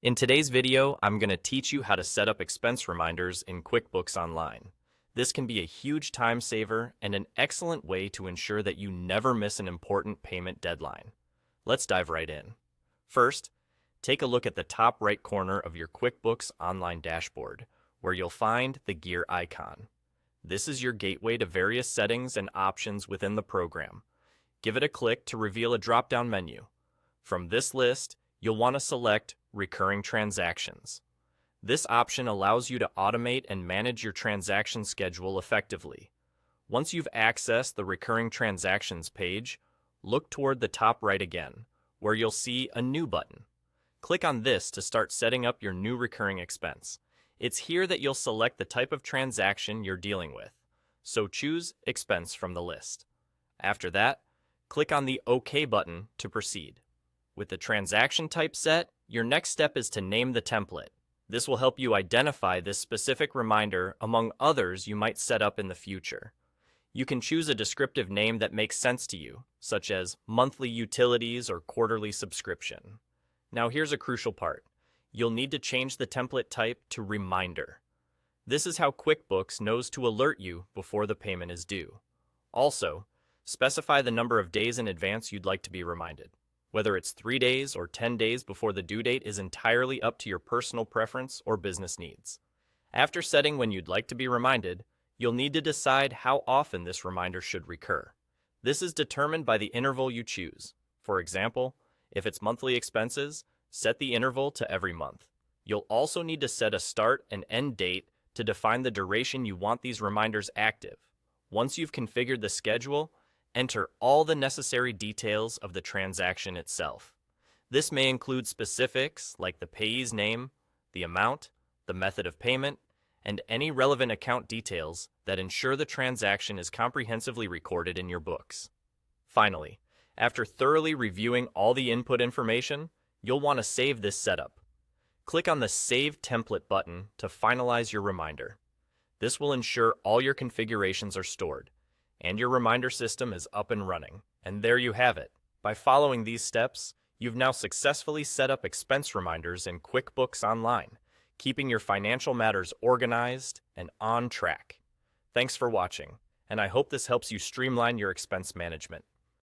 In today's video, I'm going to teach you how to set up expense reminders in QuickBooks Online. This can be a huge time saver and an excellent way to ensure that you never miss an important payment deadline. Let's dive right in. First, take a look at the top right corner of your QuickBooks Online dashboard, where you'll find the gear icon. This is your gateway to various settings and options within the program. Give it a click to reveal a drop-down menu. From this list, you'll want to select Recurring Transactions. This option allows you to automate and manage your transaction schedule effectively. Once you've accessed the Recurring Transactions page, look toward the top right again, where you'll see a New button. Click on this to start setting up your new recurring expense. It's here that you'll select the type of transaction you're dealing with, so choose Expense from the list. After that, click on the OK button to proceed. With the transaction type set, your next step is to name the template. This will help you identify this specific reminder among others you might set up in the future. You can choose a descriptive name that makes sense to you, such as monthly utilities or quarterly subscription. Now here's a crucial part. You'll need to change the template type to Reminder. This is how QuickBooks knows to alert you before the payment is due. Also, specify the number of days in advance you'd like to be reminded. Whether it's 3 days or 10 days before the due date is entirely up to your personal preference or business needs. After setting when you'd like to be reminded, you'll need to decide how often this reminder should recur. This is determined by the interval you choose. For example, if it's monthly expenses, set the interval to every month. You'll also need to set a start and end date to define the duration you want these reminders active. Once you've configured the schedule, enter all the necessary details of the transaction itself. This may include specifics like the payee's name, the amount, the method of payment, and any relevant account details that ensure the transaction is comprehensively recorded in your books. Finally, after thoroughly reviewing all the input information, you'll want to save this setup. Click on the Save Template button to finalize your reminder. This will ensure all your configurations are stored, and your reminder system is up and running. And there you have it. By following these steps, you've now successfully set up expense reminders in QuickBooks Online, keeping your financial matters organized and on track. Thanks for watching, and I hope this helps you streamline your expense management.